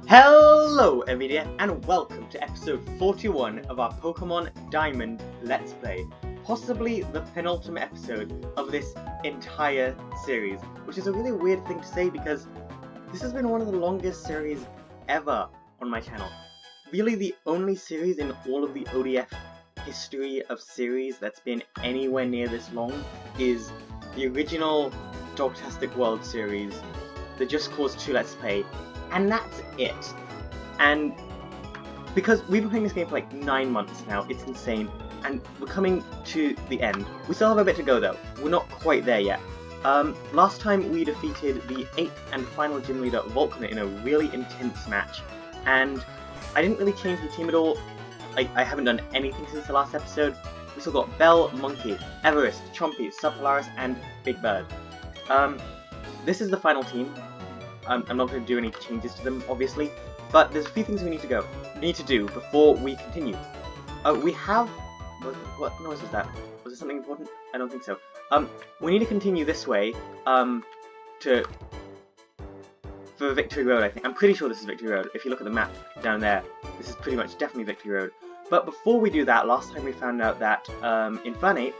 Hello everybody and welcome to episode 41 of our Pokemon Diamond Let's Play. Possibly the penultimate episode of this entire series, which is a really weird thing to say because this has been one of the longest series ever on my channel. Really the only series in all of the ODF history of series that's been anywhere near this long is the original Dogtastic World series, the Just Cause 2 Let's Play, and that's it. And because we've been playing this game for like 9 months now, it's insane, and we're coming to the end. We still have a bit to go though, we're not quite there yet. Last time we defeated the 8th and final gym leader Volkner in a really intense match, and I didn't really change the team at all. I haven't done anything since the last episode. We still got Bell, Monkey, Everest, Chompy, Subpolaris, and Big Bird. This is the final team. I'm not going to do any changes to them, obviously, but there's a few things we need to do before we continue. We have... What noise was that? Was it something important? I don't think so. We need to continue this way, for Victory Road, I think. I'm pretty sure this is Victory Road. If you look at the map down there, this is pretty much definitely Victory Road. But before we do that, last time we found out that Infernape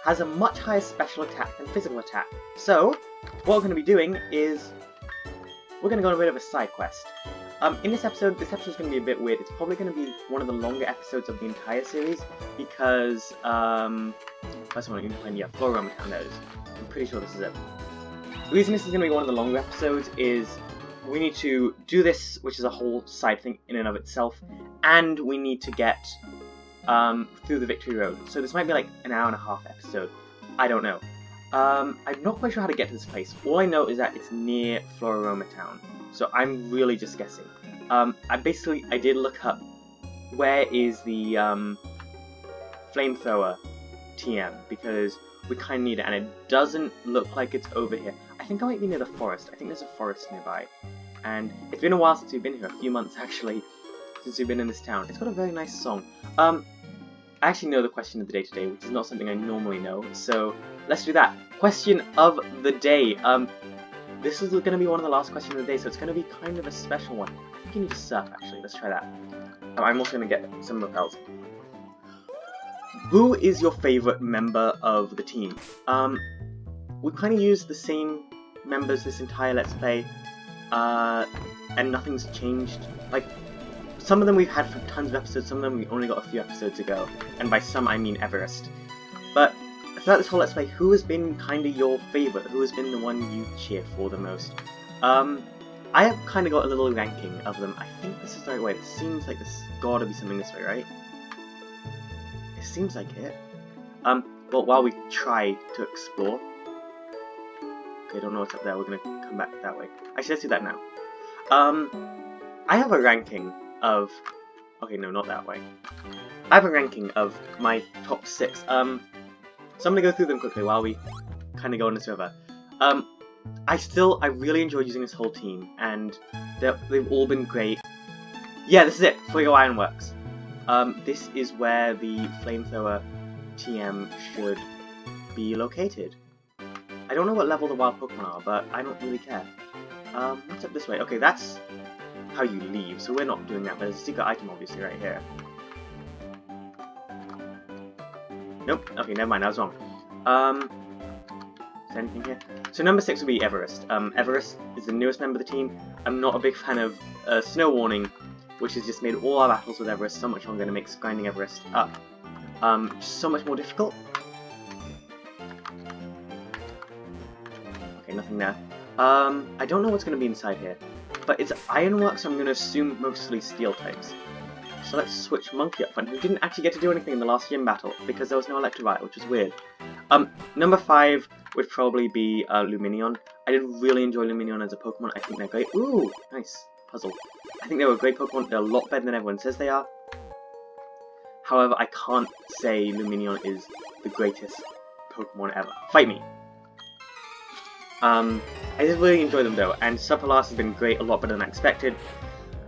has a much higher special attack than physical attack. So, what we're going to be doing is we're going to go on a bit of a side quest. In this episode's going to be a bit weird. It's probably going to be one of the longer episodes of the entire series because, first one I need to find, yeah, Floroma Town, that is. I'm pretty sure this is it. The reason this is going to be one of the longer episodes is we need to do this, which is a whole side thing in and of itself, and we need to get through the Victory Road. So this might be like an hour and a half episode. I don't know. I'm not quite sure how to get to this place. All I know is that it's near Floroma Town, so I'm really just guessing. I did look up where is the flamethrower TM, because we kind of need it, and it doesn't look like it's over here. I think I might be near the forest. I think there's a forest nearby, and it's been a while since we've been here, a few months actually, since we've been in this town. It's got a very nice song. I actually know the question of the day today, which is not something I normally know, so let's do that. Question of the day. This is going to be one of the last questions of the day, so it's going to be kind of a special one. I think you need to surf, actually. Let's try that. I'm also going to get some repels. Who is your favourite member of the team? We kind of used the same members this entire Let's Play, and nothing's changed. Like, some of them we've had for tons of episodes, some of them we only got a few episodes ago, and by some I mean Everest. But throughout this whole Let's Play, who has been kind of your favourite? Who has been the one you cheer for the most? I have kind of got a little ranking of them. I think this is the right way. It seems like this gotta be something this way, right? It seems like it. But while we try to explore... Okay, I don't know what's up there. We're gonna come back that way. Actually, let's do that now. I have a ranking of... Okay, no, not that way. I have a ranking of my top 6. So I'm gonna go through them quickly while we kind of go on this river. I really enjoyed using this whole team, and they've all been great. Yeah, this is it, Fuego Ironworks. This is where the Flamethrower TM should be located. I don't know what level the wild Pokemon are, but I don't really care. What's up this way? Okay, that's how you leave, so we're not doing that, but there's a secret item obviously right here. Nope, okay, never mind, I was wrong. Is there anything here? So number 6 would be Everest. Everest is the newest member of the team. I'm not a big fan of Snow Warning, which has just made all our battles with Everest so much longer and it makes grinding Everest up so much more difficult. Okay, nothing there. I don't know what's going to be inside here, but it's Ironworks, so I'm going to assume mostly Steel types. So let's switch Monkey up front, who didn't actually get to do anything in the last gym battle, because there was no Electrovite, which was weird. Number 5 would probably be Lumineon. I did really enjoy Lumineon as a Pokemon. I think they're great. Ooh, nice puzzle. I think they were a great Pokemon. They're a lot better than everyone says they are. However, I can't say Lumineon is the greatest Pokemon ever. Fight me! I did really enjoy them though, and Subpolaris has been great, a lot better than I expected.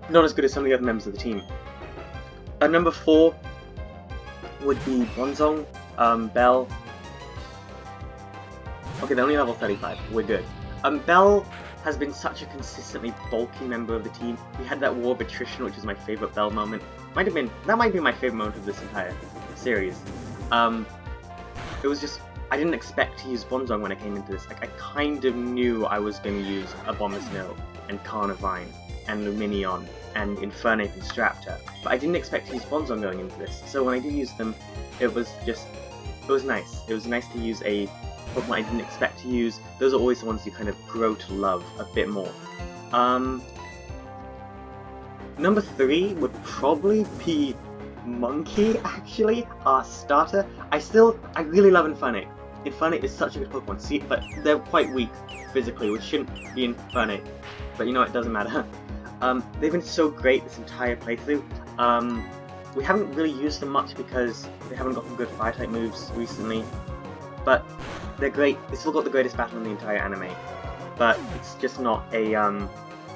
Not as good as some of the other members of the team. Number 4 would be Bronzong, Bell. Okay, they're only level 35. We're good. Bell has been such a consistently bulky member of the team. We had that War of Attrition, which is my favourite Bell moment. That might be my favourite moment of this entire series. It was just, I didn't expect to use Bonzong when I came into this. Like, I kind of knew I was going to use Abomasnow and Carnivine and Luminion and Infernape and Straptor, but I didn't expect to use Bonzong going into this. So when I did use them, it was nice. It was nice to use a Pokemon I didn't expect to use. Those are always the ones you kind of grow to love a bit more. Number 3 would probably be Monkey, actually, our starter. I really love Infernape. Infernape is such a good Pokemon, see, but they're quite weak physically, which shouldn't be Infernape. But you know, it doesn't matter. They've been so great this entire playthrough. We haven't really used them much because they haven't gotten good Fire-type moves recently. But they're great. They still got the greatest battle in the entire anime. But it's just not a,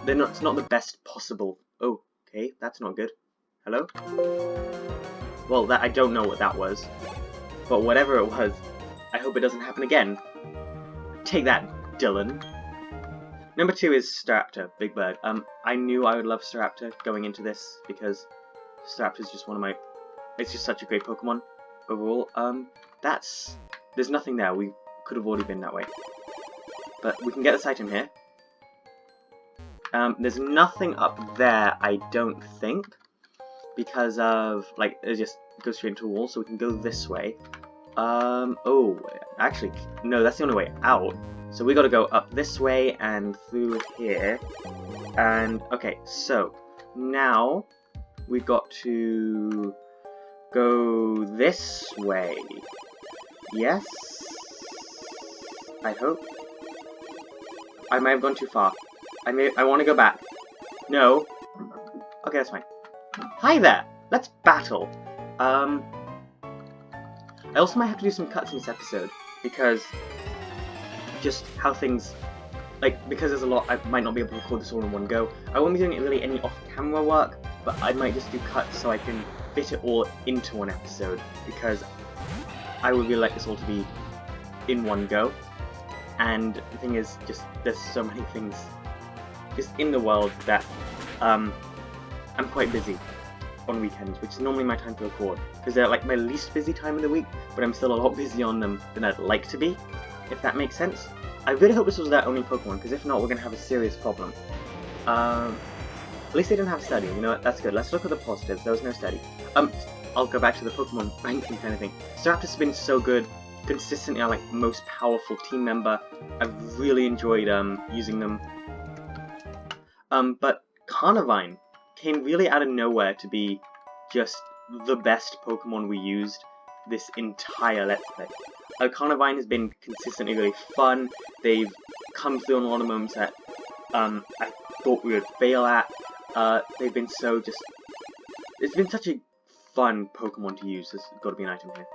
it's not the best possible. Oh, okay, that's not good. Hello? Well, I don't know what that was. But whatever it was, I hope it doesn't happen again. Take that, Dylan. Number 2 is Staraptor, Big Bird. I knew I would love Staraptor going into this because Staraptor is just it's just such a great Pokemon overall. There's nothing there. We could have already been that way. But we can get this item here. There's nothing up there, I don't think, because of, like, it just goes straight into a wall, so we can go this way. Oh, actually, no, that's the only way out. So we gotta go up this way and through here. And, okay, so, now, we've got to go this way. Yes? I hope. I might have gone too far. I want to go back. No. Okay, that's fine. Hi there! Let's battle! I also might have to do some cuts in this episode, because just how things, like, because there's a lot, I might not be able to record this all in one go. I won't be doing really any off-camera work, but I might just do cuts so I can fit it all into one episode, because I would really like this all to be in one go. And the thing is, just, there's so many things just in the world that, I'm quite busy on weekends, which is normally my time to record, because they're like my least busy time of the week, but I'm still a lot busier on them than I'd like to be, if that makes sense. I really hope this was their only Pokemon, because if not, we're going to have a serious problem. At least they didn't have study, you know what, that's good. Let's look at the positives. There was no study. I'll go back to the Pokemon ranking kind of thing. Staraptor's been so good, consistently our, like, most powerful team member. I've really enjoyed, using them. But Carnivine came really out of nowhere to be just the best Pokemon we used this entire Let's Play. Carnivine has been consistently really fun. They've come through on a lot of moments that I thought we would fail at. They've been so just... It's been such a fun Pokemon to use. There's got to be an item here.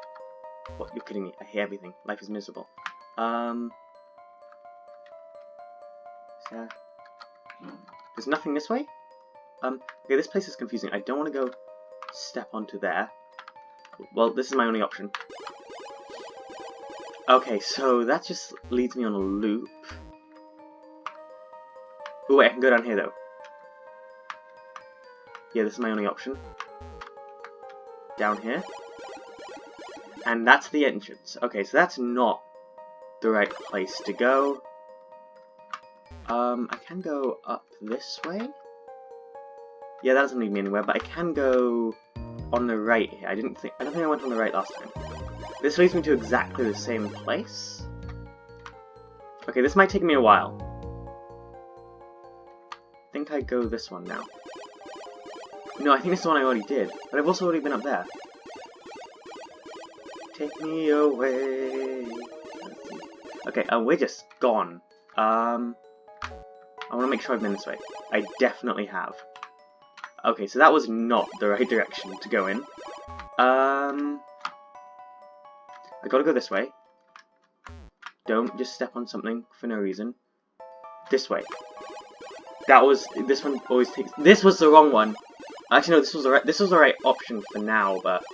What? You're kidding me. I hate everything. Life is miserable. There's nothing this way? Okay, this place is confusing. I don't want to go step onto there. Well, this is my only option. Okay, so that just leads me on a loop. Oh wait, I can go down here though. Yeah, this is my only option. Down here. And that's the entrance. Okay, so that's not the right place to go. I can go up this way. Yeah, that doesn't lead me anywhere, but I can go on the right here. I don't think I went on the right last time. This leads me to exactly the same place. Okay, this might take me a while. I think I go this one now. No, I think this is the one I already did, but I've also already been up there. Take me away. Okay, we're just gone. I want to make sure I've been this way. I definitely have. Okay, so that was not the right direction to go in. I gotta go this way. Don't just step on something for no reason. This way. This one always takes... This was the wrong one! Actually, no, this was the right option for now, but...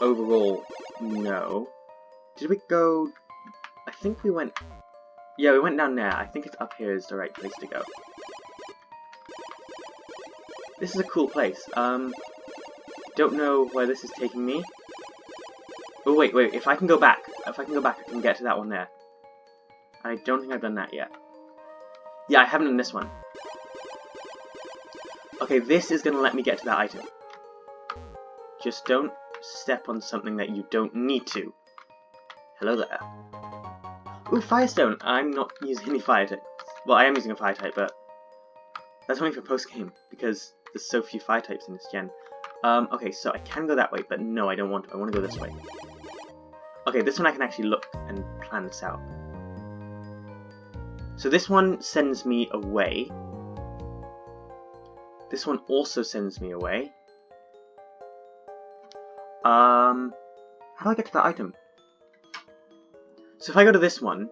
Overall, no. Did we go... I think we went... Yeah, we went down there. I think it's up here is the right place to go. This is a cool place. Don't know where this is taking me. Oh, wait, if I can go back. If I can go back, I can get to that one there. I don't think I've done that yet. Yeah, I haven't done this one. Okay, this is going to let me get to that item. Just don't step on something that you don't need to. Hello there. Ooh, Firestone! I'm not using any fire types. Well, I am using a fire type, but that's only for post-game, because there's so few fire types in this gen. Okay, so I can go that way, but no, I don't want to. I want to go this way. Okay, this one I can actually look and plan this out. So this one sends me away. This one also sends me away. How do I get to that item? So if I go to this one,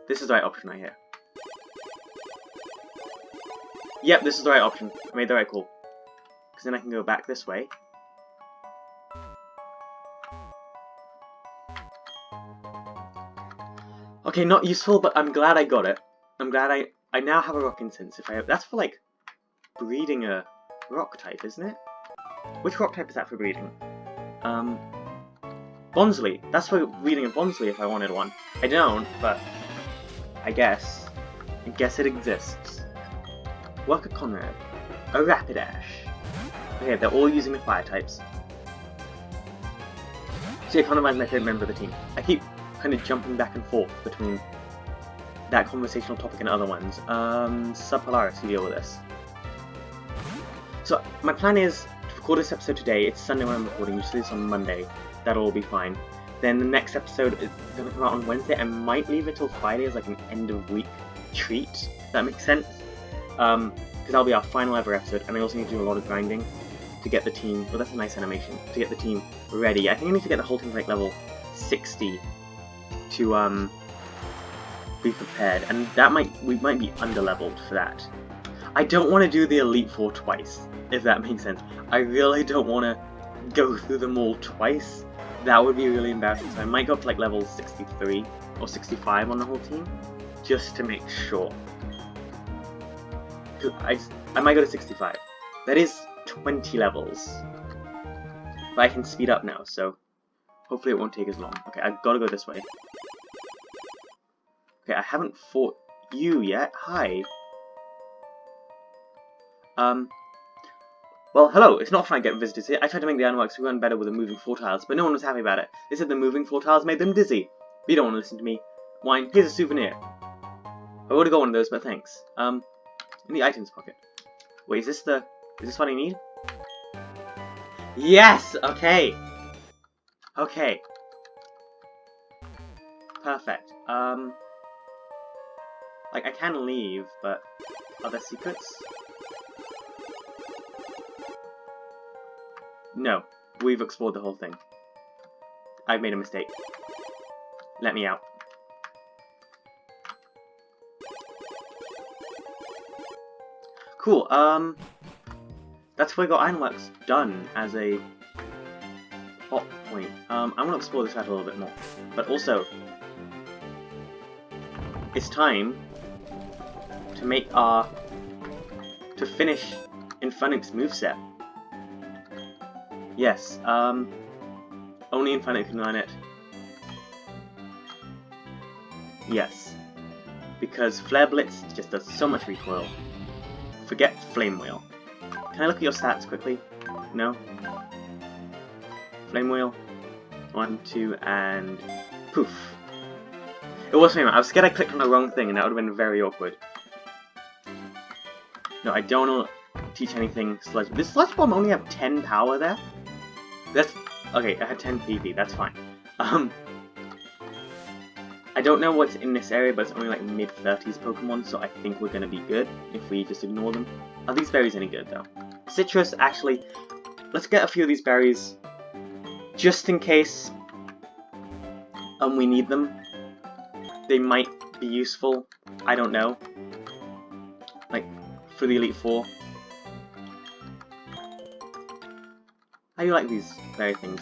this is the right option right here. Yep, this is the right option. I made the right call. Because then I can go back this way. Okay, not useful, but I'm glad I got it. I'm glad I now have a rock incense. That's for like breeding a rock type, isn't it? Which rock type is that for breeding? Bonsley. That's for breeding a Bonsley if I wanted one. I don't, but I guess it exists. Worker Conrad. A Rapidash. Okay, they're all using the fire types. So yeah, Conrad is my favorite member of the team. I keep kind of jumping back and forth between that conversational topic and other ones. Subpolaris, you deal with this. So my plan is to record this episode today. It's Sunday when I'm recording. Usually it's on Monday. That'll all be fine. Then the next episode is going to come out on Wednesday. I might leave it till Friday as like an end of week treat. If that makes sense. Because that'll be our final ever episode, and I also need to do a lot of grinding to get the team. Well, that's a nice animation. To get the team ready. I think I need to get the whole team to like level 60 to be prepared, and we might be under-leveled for that. I don't want to do the Elite Four twice, if that makes sense. I really don't want to go through them all twice. That would be really embarrassing. So I might go up to like level 63 or 65 on the whole team, just to make sure. I might go to 65. That is 20 levels. But I can speed up now, so hopefully it won't take as long. Okay, I've got to go this way. Okay, I haven't fought you yet. Hi. Well, hello. It's not fun to get visitors here. I tried to make the Ironworks run better with the moving floor tiles, but no one was happy about it. They said the moving floor tiles made them dizzy. But you don't want to listen to me. Wine, here's a souvenir. I would have got one of those, but thanks. In the items pocket. Wait, is this what I need? Yes! Okay! Okay. Perfect. Like, I can leave, but are there secrets? No. We've explored the whole thing. I've made a mistake. Let me out. Cool, that's where we got Ironworks done as a plot point. I want to explore this out a little bit more. But also, it's time to make to finish Infinite's moveset. Yes, only Infinite can learn it. Yes, because Flare Blitz just does so much recoil. Forget Flame Wheel. Can I look at your stats quickly? No? Flame Wheel. 1, 2, and poof. It was Flame Wheel. I was scared I clicked on the wrong thing and that would have been very awkward. No, I don't want to teach anything Sludge. Does Sludge Bomb only have 10 power there? That's... Okay, I had 10 PP, that's fine. I don't know what's in this area, but it's only like mid-30s Pokemon, so I think we're gonna be good if we just ignore them. Are these berries any good, though? Citrus, actually, let's get a few of these berries, just in case we need them. They might be useful, I don't know. Like, for the Elite Four. How do you like these berry things?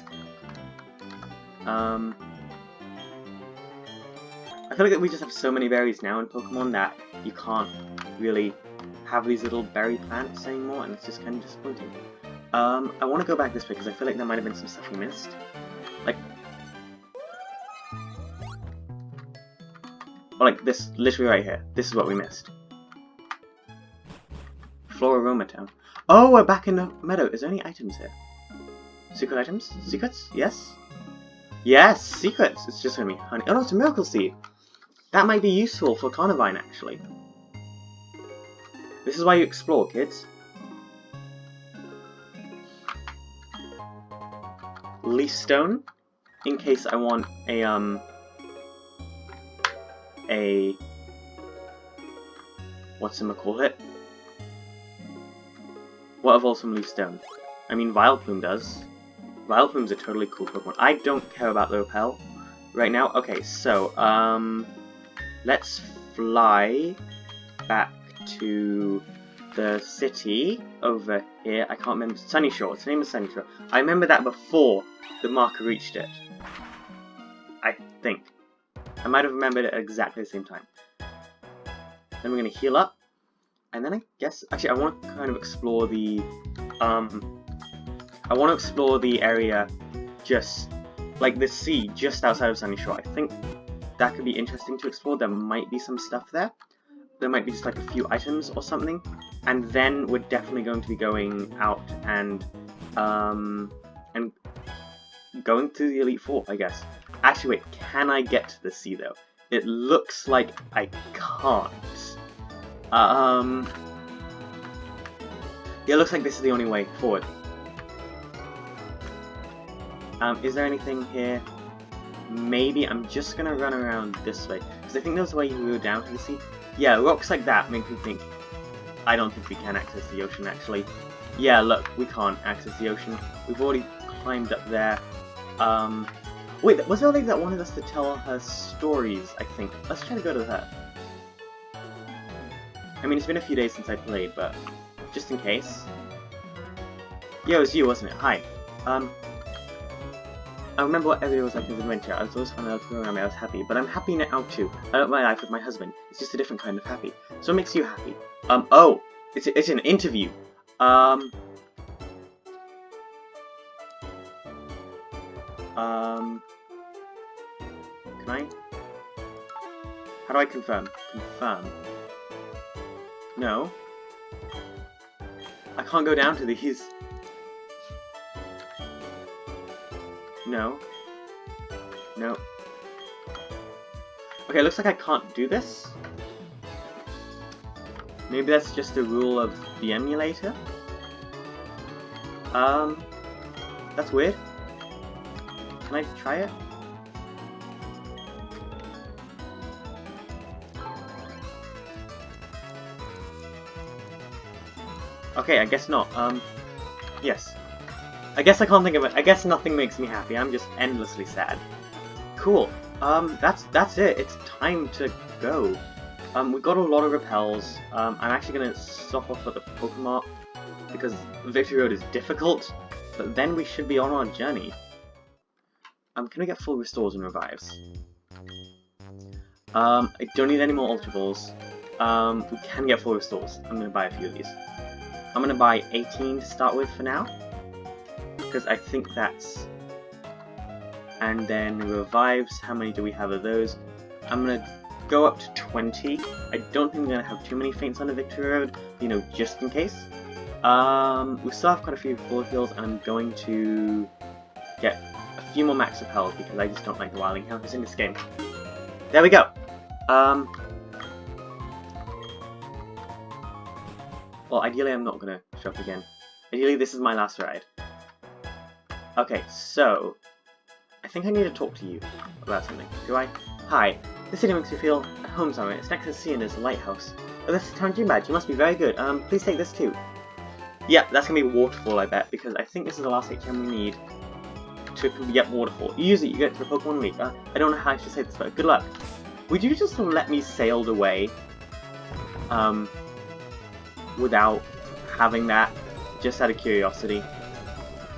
I I feel like we just have so many berries now in Pokemon that you can't really have these little berry plants anymore, and it's just kind of disappointing. I want to go back this way because I feel like there might have been some stuff we missed. Like, or like this, literally right here. This is what we missed. Floraroma Town. Oh, we're back in the meadow. Is there any items here? Secret items? Secrets? Yes? Yes, secrets! It's just gonna be honey. Oh no, it's a miracle seed! That might be useful for Carnivine, actually. This is why you explore, kids. Leaf Stone, in case I want a whatchamacallit? What evolves from Leaf Stone? I mean, Vileplume does. Vileplume's a totally cool Pokemon. I don't care about the Repel right now. Okay, so, let's fly back to the city over here. I can't remember. Sunny Shore. Its name is Sunny Shore. I remember that before the marker reached it. I think. I might have remembered it at exactly the same time. Then we're going to heal up. And then I guess... Actually, I want to kind of explore the... I want to explore the area just... like the sea just outside of Sunny Shore. I think that could be interesting to explore. There might be some stuff there. There might be just like a few items or something. And then we're definitely going to be going out and going to the Elite Four, I guess. Actually, wait, can I get to the sea though? It looks like I can't. Yeah, it looks like this is the only way forward. Is there anything here? Maybe I'm just gonna run around this way, because I think there's a way you can go down to the sea. Yeah, rocks like that make me think... I don't think we can access the ocean, actually. Yeah, look, we can't access the ocean. We've already climbed up there. Wait, was there a lady that wanted us to tell her stories, I think? Let's try to go to her. I mean, it's been a few days since I played, but just in case. Yeah, it was you, wasn't it? Hi. I remember what every day was like in the adventure. I was always fun out around me. I was happy, but I'm happy now too. I don't my life with my husband. It's just a different kind of happy. So what makes you happy? Oh, it's an interview. Can I? How do I confirm? Confirm. No. I can't go down to these. No. No. Okay, it looks like I can't do this. Maybe that's just a rule of the emulator? That's weird. Can I try it? Okay, I guess not. Yes. I guess I can't think of it. I guess nothing makes me happy. I'm just endlessly sad. Cool. That's it. It's time to go. We got a lot of repels. I'm actually gonna stop off at the Pokemart because Victory Road is difficult, but then we should be on our journey. Can we get full restores and revives? I don't need any more Ultra Balls. We can get full restores. I'm gonna buy a few of these. I'm gonna buy 18 to start with for now, because I think that's... And then revives, how many do we have of those? I'm gonna go up to 20. I don't think we're gonna have too many faints on the Victory Road, you know, just in case. We still have quite a few full heals, and I'm going to get a few more max repels because I just don't like the wild encounters in this game. There we go. Well, ideally I'm not gonna show up again. Ideally this is my last ride. Okay, so... I think I need to talk to you about something. Do I? Hi. This city makes me feel at home somewhere. It's next to the sea and there's a lighthouse. Oh, that's the town gym badge. You must be very good. Please take this too. Yeah, that's gonna be Waterfall, I bet, because I think this is the last HM we need to get Waterfall. You use it, you get to the Pokemon League. I don't know how I should say this, but good luck. Would you just let me sail away? Without having that, just out of curiosity.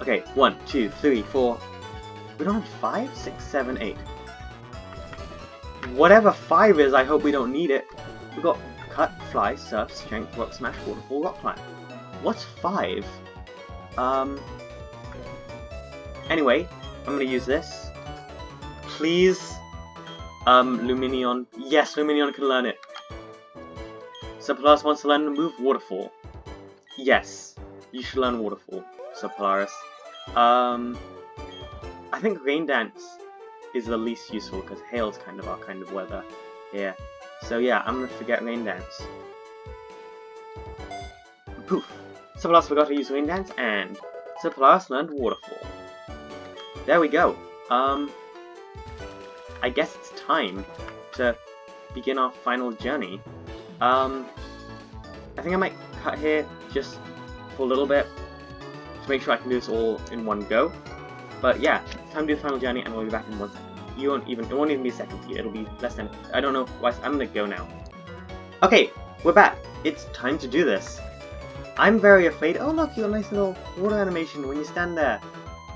Okay, 1, 2, 3, 4. We don't have 5, 6, 7, 8. Whatever 5 is, I hope we don't need it. We've got Cut, Fly, Surf, Strength, Rock Smash, Waterfall, Rock Climb. What's 5? Anyway, I'm gonna use this. Please. Luminion. Yes, Luminion can learn it. Subpolaris wants to learn the move Waterfall. Yes, you should learn Waterfall, Subpolaris. I think Rain Dance is the least useful because Hail's kind of our kind of weather here. So yeah, I'm gonna forget Rain Dance. Poof! Subpolaris forgot to use Rain Dance and Subpolaris learned Waterfall. There we go. I guess it's time to begin our final journey. I think I might cut here just for a little bit to make sure I can do this all in one go. But yeah, it's time to do the final journey, and we'll be back in 1 second. It won't even be a second for you. It'll be less than. I don't know why. I'm gonna go now. Okay, we're back. It's time to do this. I'm very afraid. Oh look, you got a nice little water animation when you stand there.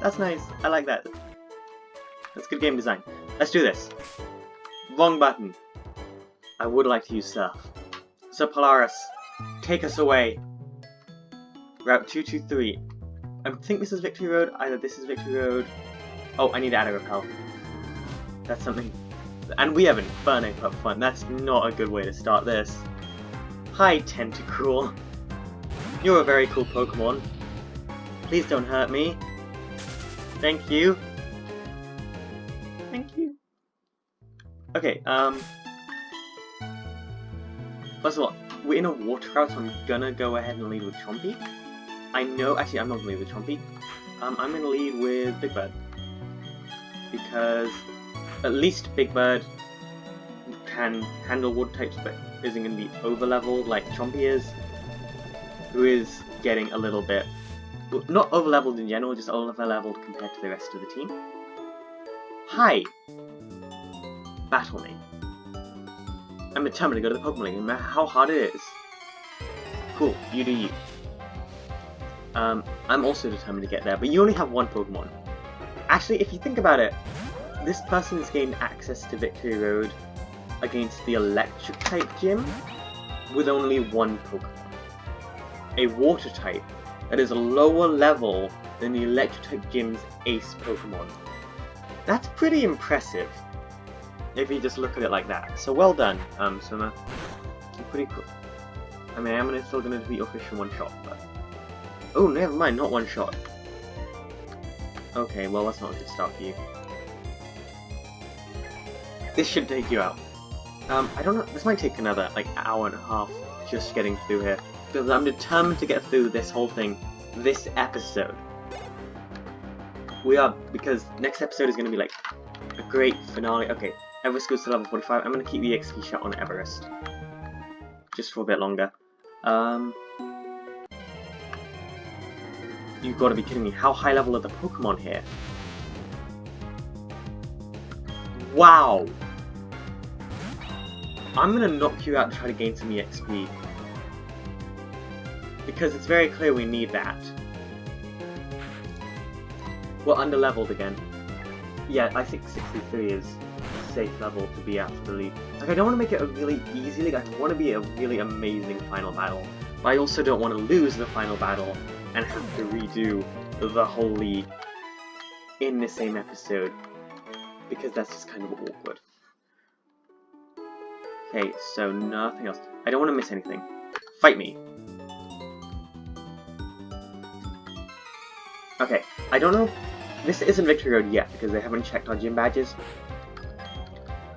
That's nice. I like that. That's good game design. Let's do this. Wrong button. I would like to use Surf. Subpolaris, take us away. Route 223. I think this is Victory Road. Either this is Victory Road. Oh, I need to add a repel. That's something. And we have Inferno up front. That's not a good way to start this. Hi, Tentacruel. You're a very cool Pokemon. Please don't hurt me. Thank you. Thank you. Okay, first of all, we're in a water route, so I'm gonna go ahead and lead with Chompy. I know, actually, I'm not gonna lead with Chompy. I'm gonna lead with Big Bird. Because at least Big Bird can handle water types, but isn't gonna be over leveled like Chompy is, who is getting a little bit, not over leveled in general, just over leveled compared to the rest of the team. Hi! Battle me. I'm determined to go to the Pokemon League, no matter how hard it is. Cool, you do you. I'm also determined to get there, but you only have one Pokemon. Actually, if you think about it, this person's gained access to Victory Road against the Electric type gym with only one Pokemon. A Water type that is a lower level than the Electric type gym's ace Pokemon. That's pretty impressive, if you just look at it like that. So well done, Summer. Pretty cool. I mean, I'm still going to defeat your fish in one shot, but... Oh, never mind, not one shot. Okay, well, that's not a good start for you. This should take you out. I don't know, this might take another, like, hour and a half just getting through here. Because I'm determined to get through this whole thing, this episode. We are, because next episode is going to be, like, a great finale. Okay, Everest goes to level 45. I'm going to keep the XP shot on Everest. Just for a bit longer. You've got to be kidding me. How high level are the Pokemon here? Wow! I'm going to knock you out to try to gain some EXP. Because it's very clear we need that. We're under-leveled again. Yeah, I think 63 is a safe level to be at for the league. Like, I don't want to make it a really easy league, I want to be a really amazing final battle. But I also don't want to lose the final battle and have to redo the whole league in the same episode. Because that's just kind of awkward. Okay, so nothing else. I don't want to miss anything. Fight me! Okay, I don't know. This isn't Victory Road yet because they haven't checked our gym badges.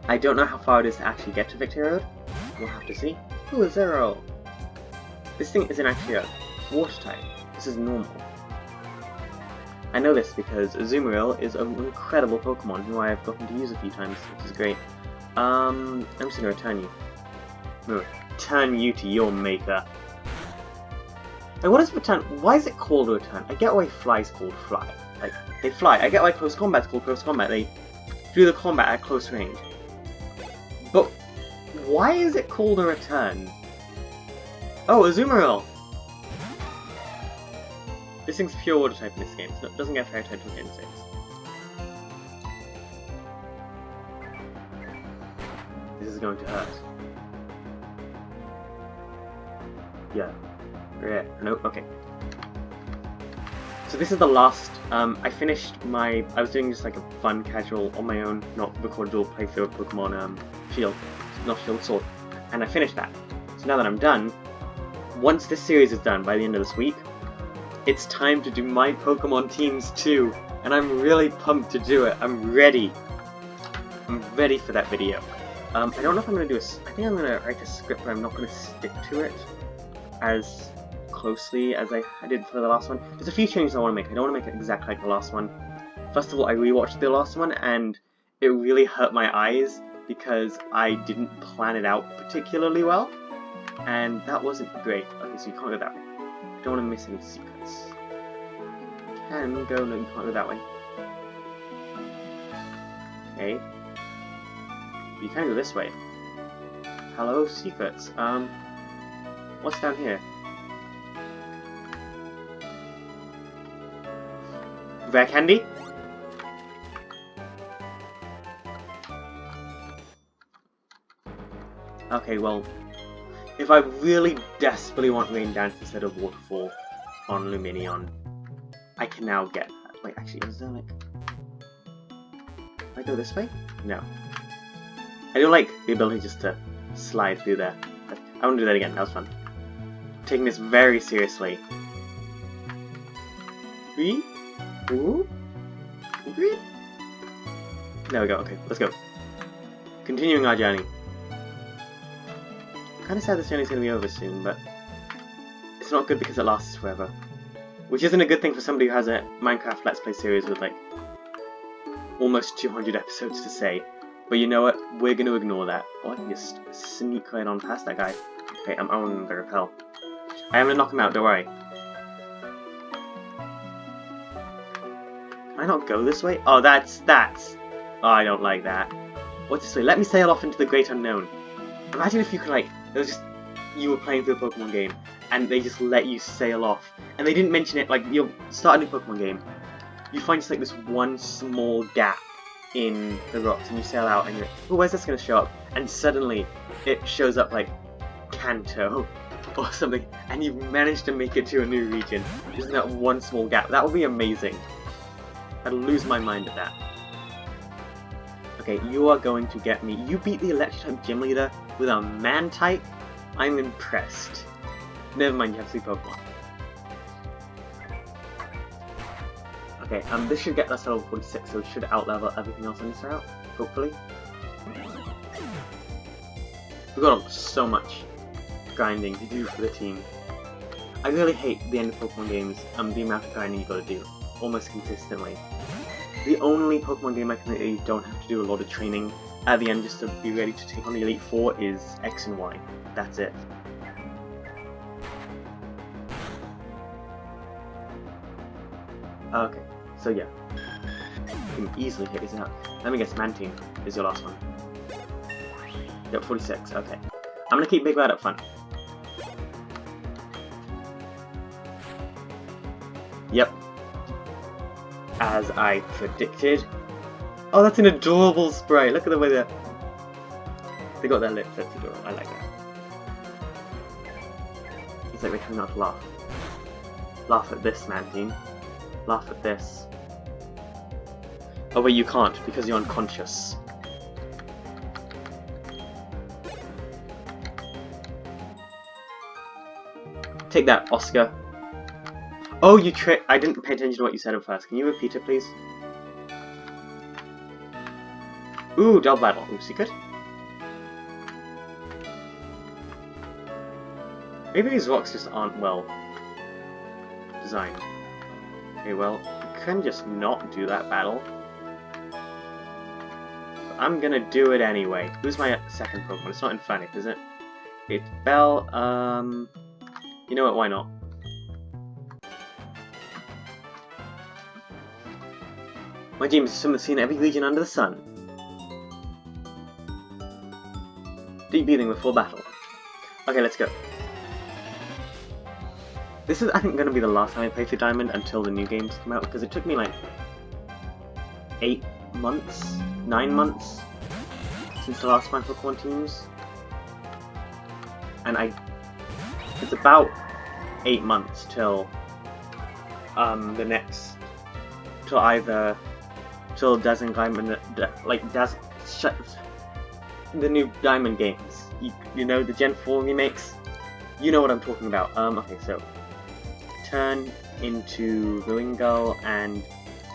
I don't know how far it is to actually get to Victory Road. We'll have to see. Ooh, a Zero! This thing isn't actually a water type. This is normal. I know this because Azumarill is an incredible Pokemon who I have gotten to use a few times, which is great. I'm just gonna return you. I'm gonna return you to your maker. Like, what is return? Why is it called a return? I get why fly's called fly. Like, they fly. I get why close combat's called close combat. They do the combat at close range. But why is it called a return? Oh, Azumarill! This thing's pure water type in this game, so it doesn't get fairy type until Gen 6. going to hurt. Yeah. Yeah. No. Okay. So this is the last. I finished my. I was doing just like a fun, casual, on my own, not recorded all playthrough of Pokemon Shield, not Shield Sword, and I finished that. So now that I'm done, once this series is done by the end of this week, it's time to do my Pokemon teams too, and I'm really pumped to do it. I'm ready. I'm ready for that video. I don't know if I'm going to do I think I'm going to write a script where I'm not going to stick to it as closely as I did for the last one. There's a few changes I want to make. I don't want to make it exactly like the last one. First of all, I rewatched the last one and it really hurt my eyes because I didn't plan it out particularly well, and that wasn't great. Okay, so you can't go that way. I don't want to miss any secrets. You can go, no, you can't go that way. Okay. You can go this way. Hello, secrets. What's down here? Rare candy? Okay, well, if I really desperately want Rain Dance instead of Waterfall on Luminion, I can now get that. Wait, actually, is there like... Can I go this way? No. I do like the ability just to slide through there. I want to do that again, that was fun. Taking this very seriously. 3, 2, 3. There we go, okay, let's go. Continuing our journey. I'm kinda sad this journey's gonna be over soon, but it's not good because it lasts forever. Which isn't a good thing for somebody who has a Minecraft Let's Play series with like almost 200 episodes to say. But you know what? We're going to ignore that. Oh, I can just sneak right on past that guy. Okay, I'm on the repel. I am going to knock him out, don't worry. Can I not go this way? Oh, that's... Oh, I don't like that. What's this way? Let me sail off into the great unknown. Imagine if you could, like... It was just... You were playing through a Pokemon game, and they just let you sail off. And they didn't mention it, like, you'll start a new Pokemon game. You find just, like, this one small gap in the rocks, and you sail out, and you're like, oh, where's this going to show up? And suddenly, it shows up like Kanto or something, and you've managed to make it to a new region. Isn't that one small gap? That would be amazing. I'd lose my mind at that. Okay, you are going to get me. You beat the Electric-type gym leader with a Man-type? I'm impressed. Never mind, you have 3 Pokemon. Okay, this should get us level 46, so we should outlevel everything else on this route, hopefully. We've got so much grinding to do for the team. I really hate the end of Pokemon games, the amount of grinding you gotta do, almost consistently. The only Pokemon game I can really don't have to do a lot of training at the end just to be ready to take on the Elite Four is X and Y. That's it. Okay. So yeah, you can easily hit this out. Let me guess, Mantine is your last one. Yep, 46, okay. I'm gonna keep Big Bad up front. Yep. As I predicted. Oh, that's an adorable sprite. Look at the way they got their lips. That's adorable. I like that. It's like they're trying not to laugh. Laugh at this, Mantine. Laugh at this. Oh wait, you can't, because you're unconscious. Take that, Oscar. Oh, you trick! I didn't pay attention to what you said at first. Can you repeat it, please? Ooh, double battle. Ooh, secret? Maybe these rocks just aren't well designed. Okay, well, you can just not do that battle. I'm gonna do it anyway. Who's my second Pokemon? It's not Infernic, is it? It's Bell, you know what, why not? My team is from the scene every region under the sun. Deep breathing before battle. Okay, let's go. This is, I think, gonna be the last time I play through Diamond until the new games come out, because it took me like 8 months, 9 months since the last Final Quarantines, and it's about 8 months till the next, till Diamond, the new Diamond games. You know, the Gen 4 remakes. You know what I'm talking about. Okay, so turn into Ruin Girl and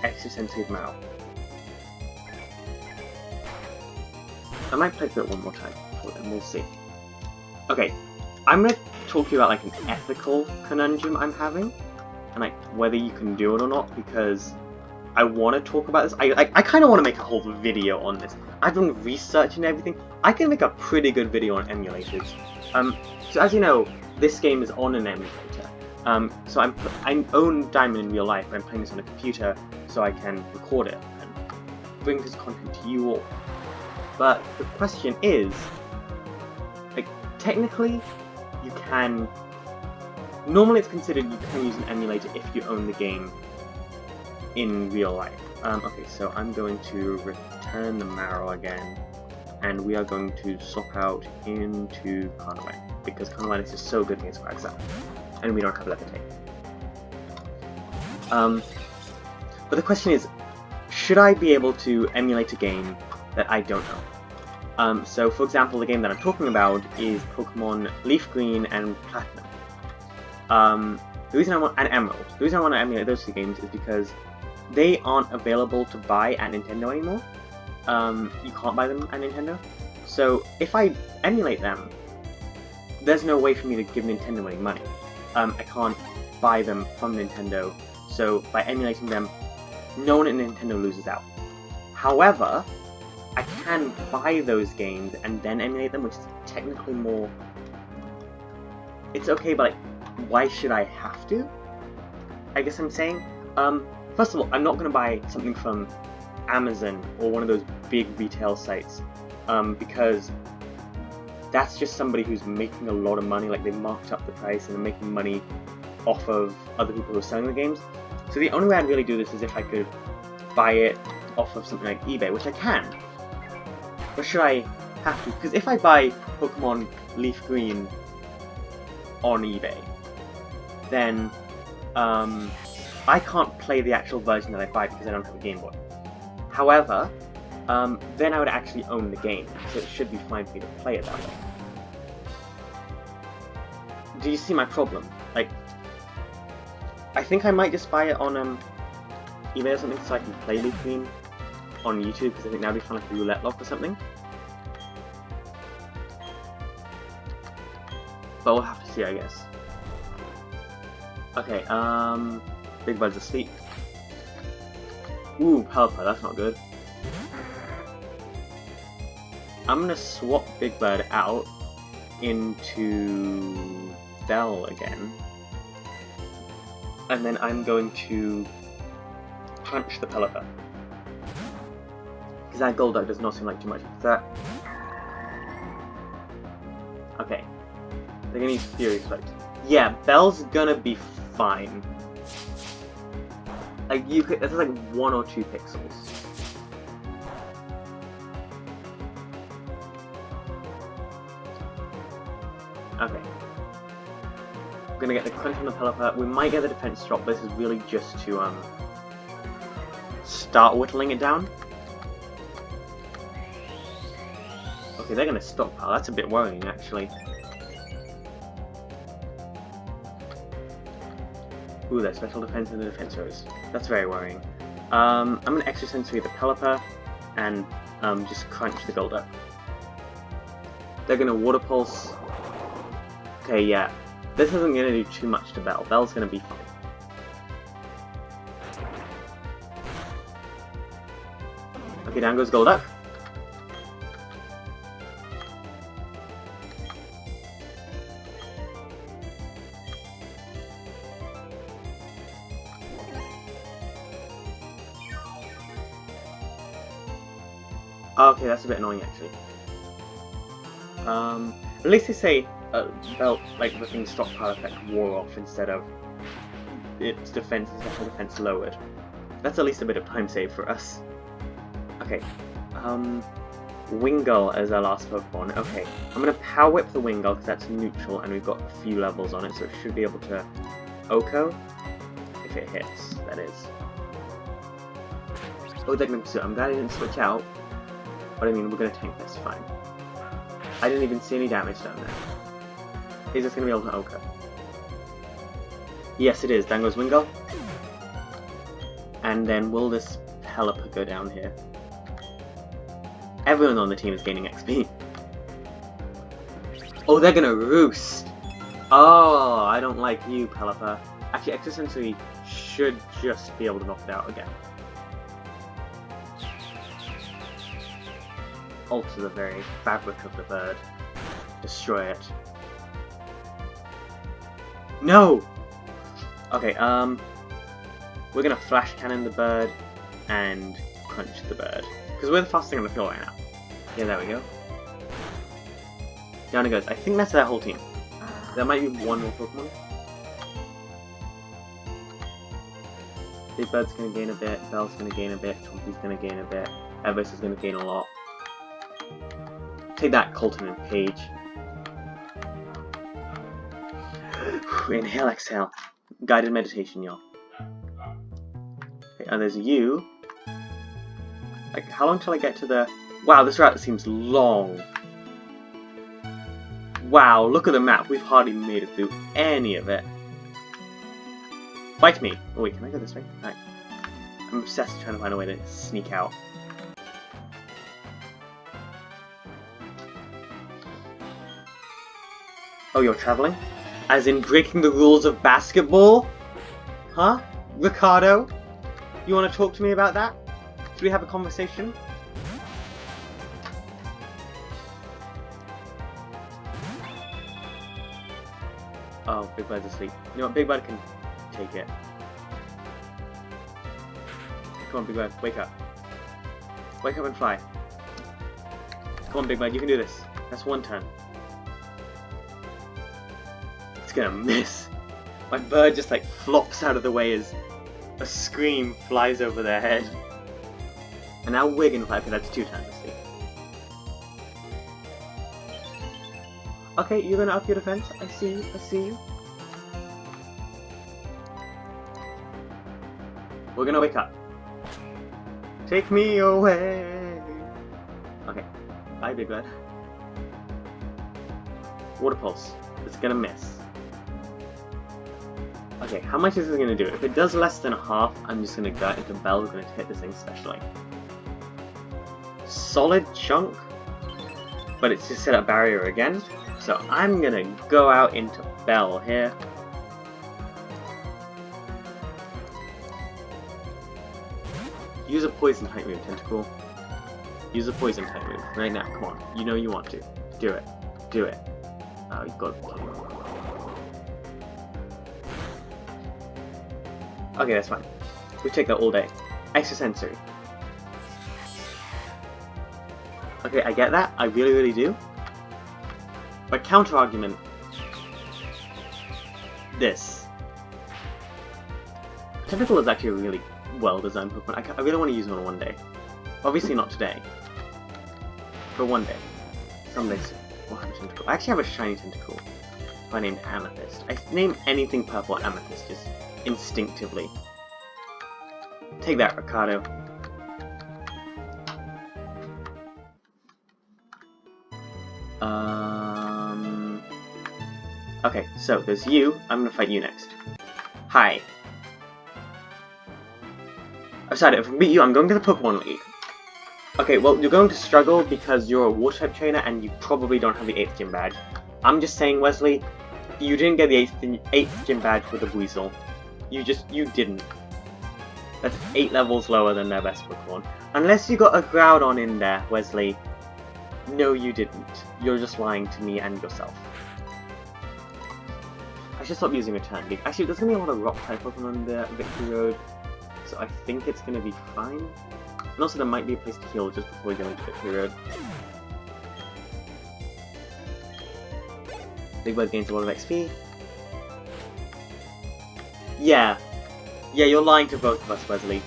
Extrasensory Mao. I might play through it one more time, and we'll see. Okay, I'm gonna talk to you about like an ethical conundrum I'm having, and like whether you can do it or not, because I want to talk about this. I kind of want to make a whole video on this. I've done research and everything. I can make a pretty good video on emulators. So as you know, this game is on an emulator. So I own Diamond in real life, but I'm playing this on a computer so I can record it and bring this content to you all. But the question is, like, technically, you can. Normally, it's considered you can use an emulator if you own the game in real life. Okay, so I'm going to return the marrow again, and we are going to swap out into Conway, because Conway is just so good against Quagsire, and we don't have Levitate. But the question is, should I be able to emulate a game that I don't know? So for example, the game that I'm talking about is Pokemon Leaf Green and Platinum. The reason I want to emulate those two games is because they aren't available to buy at Nintendo anymore. You can't buy them at Nintendo. So if I emulate them, there's no way for me to give Nintendo any money. I can't buy them from Nintendo, so by emulating them, no one at Nintendo loses out. However, I can buy those games and then emulate them, which is technically more... It's okay, but like, why should I have to? I guess I'm saying, first of all, I'm not going to buy something from Amazon or one of those big retail sites, because that's just somebody who's making a lot of money, like they marked up the price and they're making money off of other people who are selling the games. So the only way I'd really do this is if I could buy it off of something like eBay, which I can. But should I have to? Because if I buy Pokemon Leaf Green on eBay, then I can't play the actual version that I buy because I don't have a Game Boy. However, then I would actually own the game, so it should be fine for me to play it that way. Do you see my problem? Like, I think I might just buy it on eBay or something so I can play Leaf Green on YouTube, because I think that would be fun, like a roulette lock or something. But we'll have to see, I guess. Okay, Big Bud's asleep. Ooh, Pelipper, that's not good. I'm gonna swap Big Bird out into Bell again. And then I'm going to punch the Pelipper. Because that Golduck does not seem like too much of that. Okay. They're gonna use Fury Effect. Yeah, Bell's gonna be fine. Like, you could, that's like 1 or 2 pixels. Okay. We're gonna get the crunch on the Pelipper. We might get the defense drop, but this is really just to, start whittling it down. Okay, they're gonna stockpile. That's a bit worrying, actually. Ooh, their special defense and the defensors. That's very worrying. I'm gonna Extrasensory the Pelipper and just crunch the Golduck. They're gonna Water Pulse. Okay, yeah. This isn't gonna do too much to Bell. Bell's gonna be fine. Okay, down goes Golduck. Okay, that's a bit annoying actually. At least they say Belt, like the thing's stockpile effect wore off instead of its defense and special defense lowered. That's at least a bit of time save for us. Okay, Wingull as our last Pokemon. Okay, I'm gonna Power Whip the Wingull because that's neutral and we've got a few levels on it, so it should be able to Oko if it hits. That is. Oh, Diamond Pursuit. I'm glad I didn't switch out, but I mean we're gonna tank this. Fine. I didn't even see any damage down there. Is this gonna be able to Oko? Yes, it is. Down goes Wingull. And then will this Pelipper go down here? Everyone on the team is gaining XP. Oh, they're gonna roost! Oh, I don't like you, Pelipper. Actually, Extrasensory should just be able to knock it out again. Alter the very fabric of the bird. Destroy it. No! Okay, we're gonna Flash Cannon the bird and Crunch the bird. Because we're the fastest thing on the field right now. Yeah, there we go. Down it goes. I think that's their whole team. There might be one more Pokemon. Big Bird's gonna gain a bit, Bell's gonna gain a bit, Chompy's gonna gain a bit, Everest is gonna gain a lot. Take that, Colton and Page. Inhale, exhale. Guided meditation, y'all. Okay, and there's you. Like, how long till I get to the... Wow, this route seems long. Wow, look at the map. We've hardly made it through any of it. Fight me! Oh wait, can I go this way? Alright. I'm obsessed trying to find a way to sneak out. Oh, you're traveling? As in breaking the rules of basketball? Huh? Ricardo? You want to talk to me about that? Do we have a conversation? Oh, Big Bird's asleep. You know what? Big Bird can take it. Come on, Big Bird. Wake up. Wake up and fly. Come on, Big Bird. You can do this. That's one turn. It's gonna miss. My bird just like flops out of the way as a scream flies over their head. And now we're gonna fly, because that's 2 turns, see. Okay, you're gonna up your defense. I see you, I see you. We're gonna wake up. Take me away. Okay, bye, Big Bird. Water Pulse. It's gonna miss. Okay, how much is this gonna do? If it does less than half, I'm just gonna gut into Bell. We're gonna hit this thing specially. Solid chunk, but it's just set up barrier again. So I'm gonna go out into Bell here. Use a poison type move, Tentacool. Use a poison type move right now. Come on, you know you want to. Do it. Do it. Oh, you've got. Okay, that's fine. We take that all day. Extrasensory. Okay, I get that. I really, really do. But counter-argument. This. Tentacool is actually a really well-designed Pokemon. I really want to use one one day. Obviously not today. But one day. Someday soon. We'll have a Tentacool. I actually have a shiny Tentacool. I named Amethyst. I name anything purple Amethyst just instinctively. Take that, Ricardo. Okay, so there's you. I'm gonna fight you next. Hi. I've decided if I beat you, I'm going to the Pokemon League. Okay, well, you're going to struggle because you're a Water-type trainer and you probably don't have the 8th gym badge. I'm just saying, Wesley, you didn't get the 8th gym badge with the Weasel. You didn't. That's 8 levels lower than their best Pokemon. Unless you got a Groudon in there, Wesley. No, you didn't. You're just lying to me and yourself. I should stop using a turn. Actually, there's going to be a lot of Rock-type Pokemon on the Victory Road, so I think it's going to be fine. And also, there might be a place to heal just before we go into Victory Road. Big Bird gains a lot of XP. Yeah. Yeah, you're lying to both of us, Wesley.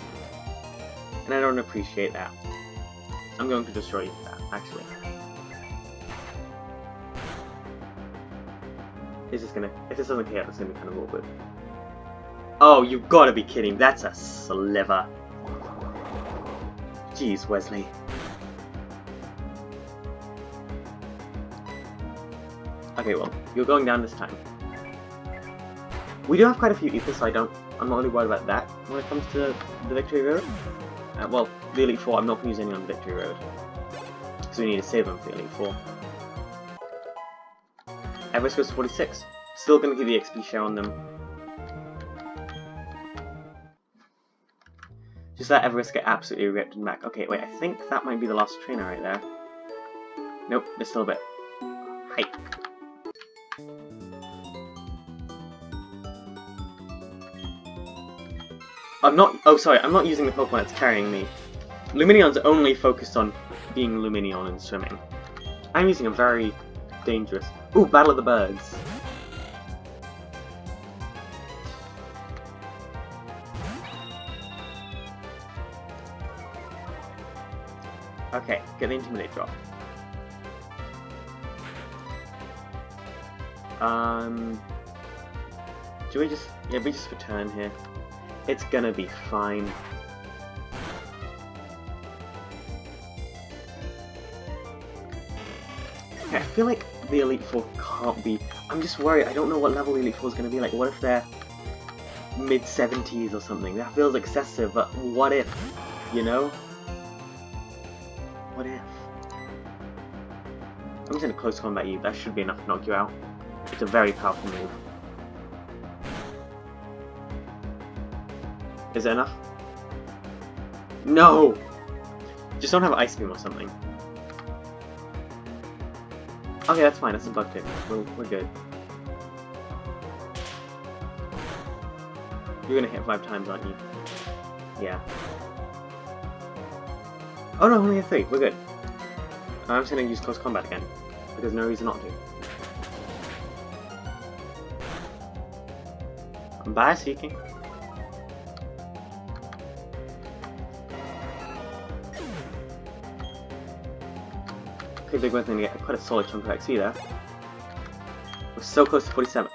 And I don't appreciate that. I'm going to destroy you for that. actually. Is this gonna... If this doesn't hit, it's gonna be kind of awkward. Oh, you've gotta be kidding. That's a sliver. Jeez, Wesley. Okay, well, you're going down this time. We do have quite a few ethers, so I'm not really worried about that when it comes to the Victory Road. Well, the Elite Four, I'm not going to use any on the Victory Road. Because we need to save them for the Elite Four. Everest goes to 46. Still going to give the XP share on them. Just let Everest get absolutely ripped and back. Okay, wait, I think that might be the last trainer right there. Nope, there's still a bit. Hi. I'm not using the Pokemon that's carrying me. Luminion's only focused on being Luminion and swimming. I'm using a very dangerous... Ooh, Battle of the Birds. Okay, get the Intimidate drop. Do we just... Yeah, we just return here. It's gonna be fine. Okay, I feel like the Elite Four can't be... I'm just worried, I don't know what level the Elite Four is gonna be like. What if they're mid-70s or something? That feels excessive, but what if? You know? What if? I'm just gonna close combat you, that should be enough to knock you out. It's a very powerful move. Is it enough? No! Just don't have Ice Beam or something. Okay, that's fine, that's a bug tip. We're good. You're gonna hit 5 times, aren't you? Yeah. Oh no, only a 3, we're good. I'm just gonna use close combat again. But there's no reason not to. I'm bias seeking. Okay, Big Red's gonna get quite a solid chunk of XP there. We're so close to 47.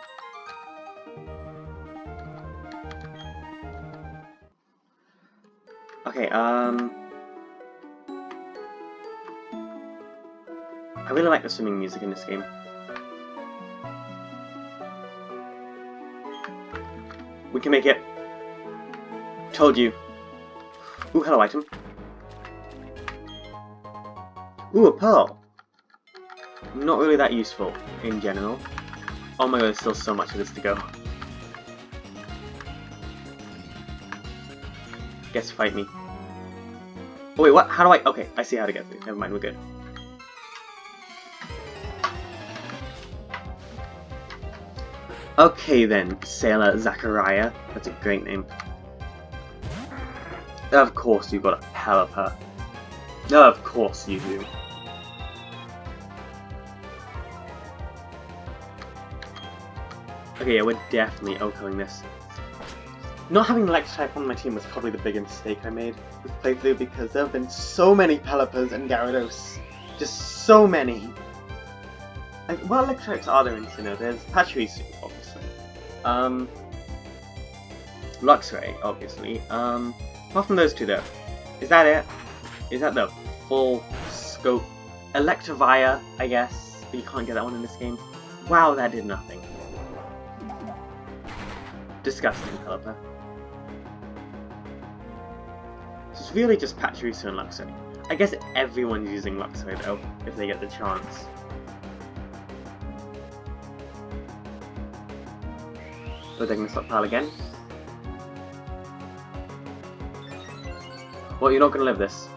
Okay, I really like the swimming music in this game. We can make it. Told you. Ooh, hello item. Ooh, a pearl. Not really that useful in general. Oh my god, there's still so much of this to go. Guess fight me. Oh wait, what? How do I? Okay, I see how to get through. Never mind, we're good. Okay then, Sailor Zachariah. That's a great name. Of course you've got a Pelipper. No, of course you do. Okay, yeah, we're definitely OHKOing this. Not having Electric type on my team was probably the biggest mistake I made this playthrough because there have been so many Pelippers and Gyarados. Just so many. Like, what Electric types are there in Sinnoh? There's Pachirisu, obviously. Luxray, obviously. Apart from those two though. Is that it? Is that the full scope? Electivire, I guess, but you can't get that one in this game. Wow, that did nothing. Disgusting, Pelipper. So it's really just Pachirisu and Luxray. I guess everyone's using Luxray though, if they get the chance. But they're gonna stockpile again. Well, you're not gonna live this.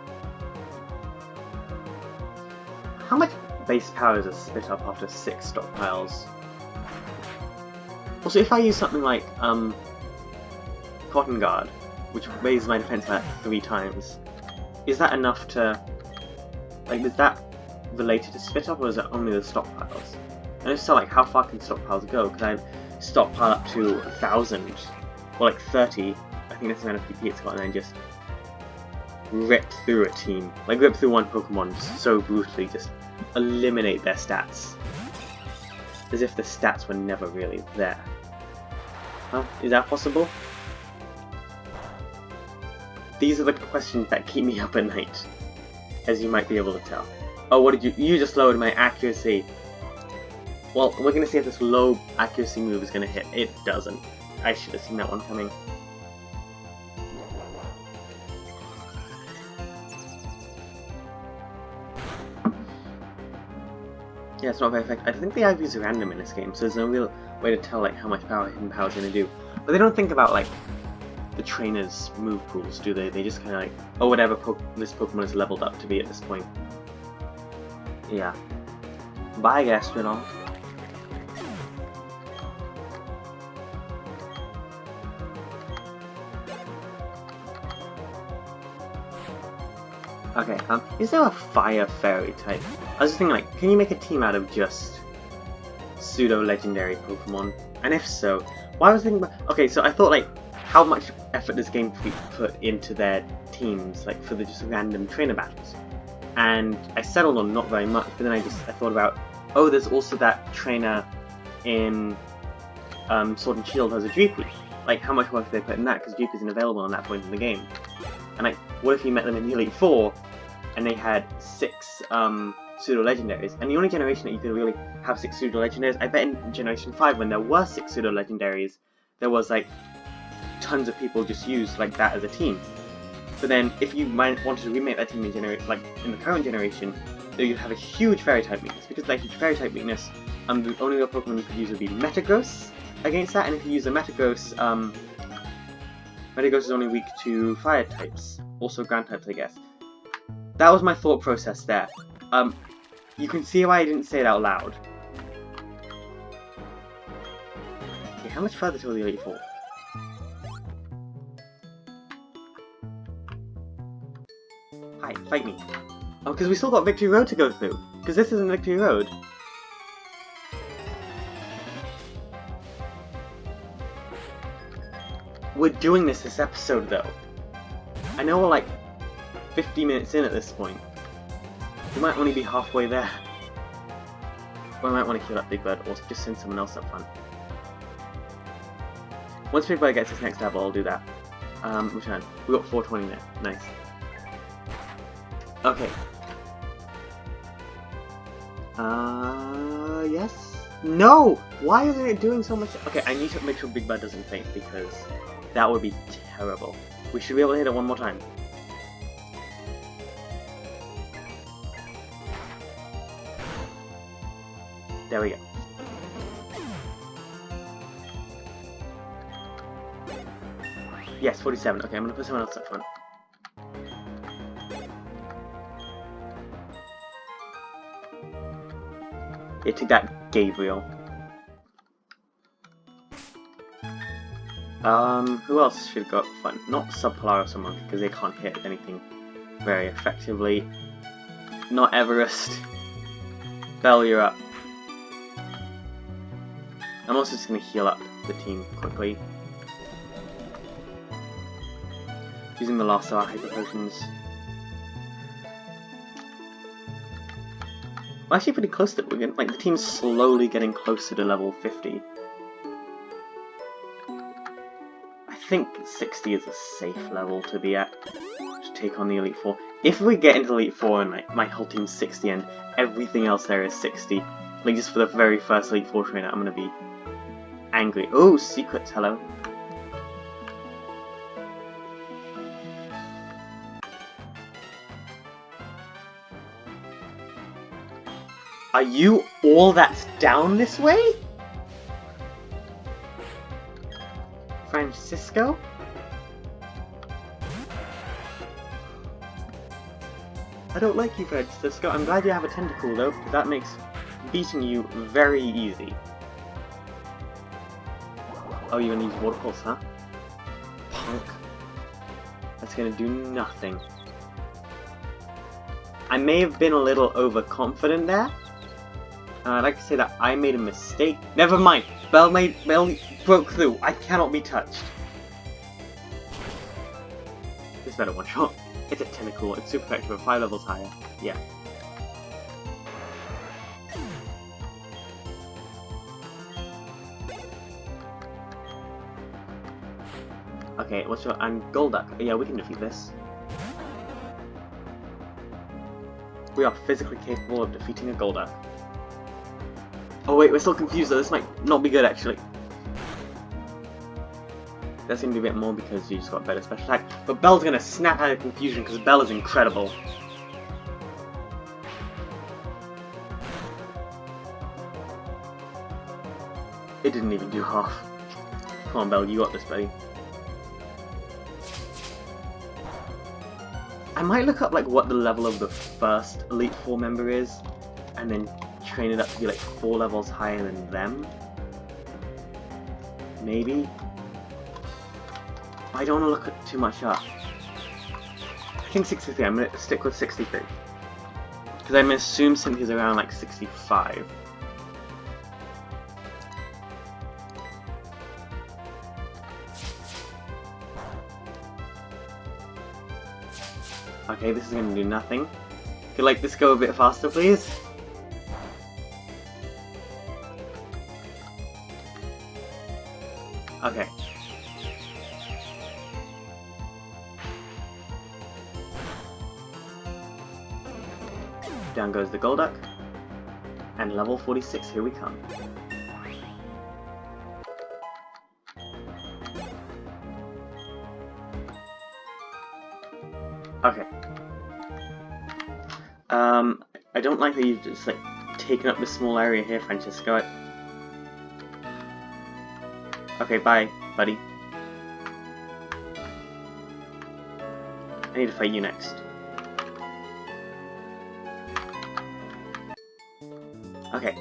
How much base power is a spit up after 6 stockpiles? Also, if I use something like Cotton Guard, which raises my defense by 3 times, is that enough to... like, is that related to spit up or is it only the stockpiles? And if so, like, how far can stockpiles go? Because I stockpile up to 1,000, or like 30, I think that's the amount of PP it's got, and then just rip through a team, like rip through one Pokemon so brutally, just eliminate their stats. As if the stats were never really there. Huh? Is that possible? These are the questions that keep me up at night, as you might be able to tell. Oh, what did you just lowered my accuracy. Well, we're gonna see if this low accuracy move is gonna hit. It doesn't. I should have seen that one coming. Yeah, it's not very effective. I think the IVs are random in this game, so there's no real way to tell like how much power hidden power is going to do. But they don't think about like the trainers' move pools, do they? They just kind of like, oh, whatever this Pokemon is leveled up to be at this point. Yeah. Bye, Gastrodon. Okay, is there a Fire Fairy type? I was just thinking, like, can you make a team out of just pseudo-legendary Pokemon? And if so, why was I thinking about... Okay, so I thought, like, how much effort does Game Freak put into their teams, like, for the just random trainer battles? And I settled on not very much, but then I thought about, oh, there's also that trainer in Sword and Shield has a Dreepy. Like, how much work did they put in that? Because Dreepy isn't available on that point in the game. And, like, what if you met them in the Elite Four, and they had 6 pseudo-legendaries, and the only generation that you could really have 6 pseudo-legendaries, I bet in Generation 5 when there were 6 pseudo-legendaries, there was like tons of people just used like that as a team. But then if you wanted to remake that team in in the current generation, then you'd have a huge Fairy-type weakness. Because of that huge Fairy-type weakness, the only real Pokemon you could use would be Metagross against that, and if you use a Metagross, Metagross is only weak to Fire types, also Ground types, I guess. That was my thought process there. You can see why I didn't say it out loud. Okay, how much further till the Elite Four? Hi, fight me. Oh, because we still got Victory Road to go through. Because this isn't Victory Road. We're doing this episode, though. I know we're like 50 minutes in at this point. We might only be halfway there. Or I might want to kill that Big Bird, or just send someone else up front. Once Big Bird gets his next level, I'll do that. Which one? We got 420 there. Nice. Okay. Yes? No! Why isn't it doing so much? Okay, I need to make sure Big Bird doesn't faint, because that would be terrible. We should be able to hit it one more time. There we go. Yes, 47. Okay, I'm gonna put someone else up front. Yeah, take that, Gabriel. Who else should go up front? Not Subpolar or someone, because they can't hit anything very effectively. Not Everest. Bell, you're up. I'm also just going to heal up the team quickly. Using the last of our Hyper Potions. We're actually pretty close to it. Like, the team's slowly getting closer to level 50. I think 60 is a safe level to be at to take on the Elite Four. If we get into Elite Four and like my whole team's 60 and everything else there is 60, like just for the very first Elite Four trainer, I'm gonna be angry. Oh, secrets, hello. Are you all that's down this way? Francisco? I don't like you, Francisco. I'm glad you have a tentacle though, because that makes beating you very easy. Oh, you're gonna use Water Pulse, huh? Punk. That's gonna do nothing. I may have been a little overconfident there. I'd like to say that I made a mistake. Never mind. Bell broke through. I cannot be touched. This better one shot. It's a tentacle. It's super effective at 5 levels higher. Yeah. Okay, what's your... and Golduck. Yeah, we can defeat this. We are physically capable of defeating a Golduck. Oh wait, we're still confused though. This might not be good actually. That's gonna be a bit more because you just got better special attack. But Bell's gonna snap out of confusion because Bell is incredible. It didn't even do half. Come on, Bell, you got this, buddy. I might look up like what the level of the first Elite Four member is, and then train it up to be like 4 levels higher than them. Maybe. I don't want to look at too much up. I think 63. I'm gonna stick with 63 because I'm gonna assume Cynthia's around like 65. Okay, this is gonna do nothing. Could like this go a bit faster, please? Okay. Down goes the Golduck. And level 46, here we come. Okay. I don't like that you've just like taken up this small area here, Francesco. Okay, bye, buddy. I need to fight you next. Okay.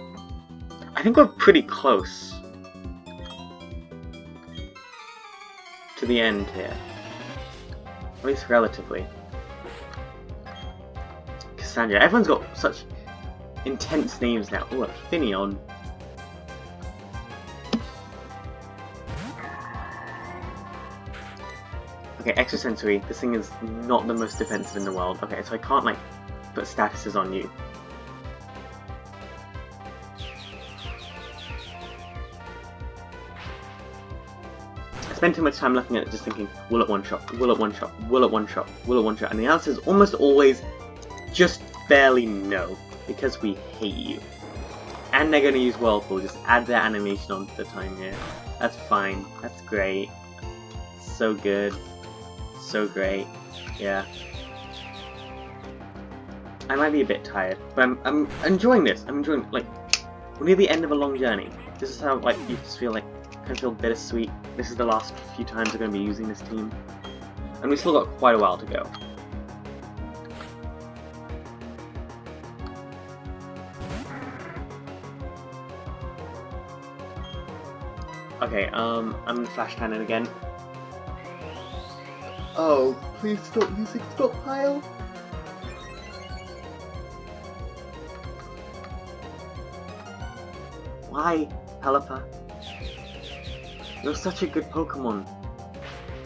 I think we're pretty close to the end here. At least relatively. Cassandra. Everyone's got such intense names now. Ooh, a Finneon. Okay, extrasensory. This thing is not the most defensive in the world. Okay, so I can't like put statuses on you. I spend too much time looking at it just thinking, will it one shot, will it one shot, will it one shot, will it one shot, and the answer is almost always just barely no, because we hate you. And they're going to use Whirlpool, just add their animation onto the time here. That's fine, that's great. So good. So great. Yeah. I might be a bit tired, but I'm enjoying this. I'm enjoying, like, we're near the end of a long journey. This is how, like, you just feel like, kind of feel bittersweet. This is the last few times we're going to be using this team. And we've still got quite a while to go. Okay, I'm gonna flash cannon again. Oh, please stop using stockpile! Why, Pelipper? You're such a good Pokemon.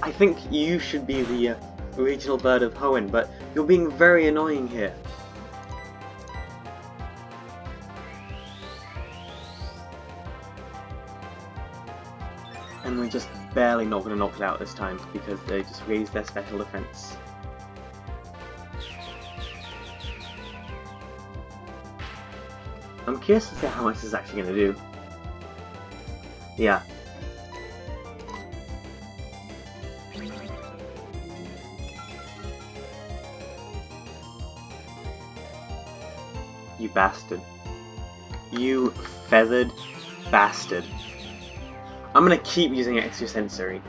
I think you should be the regional bird of Hoenn, but you're being very annoying here. And we're just barely not going to knock it out this time because they just raised their special defense. I'm curious to see how much this is actually going to do. Yeah. You bastard. You feathered bastard. I'm gonna keep using extrasensory.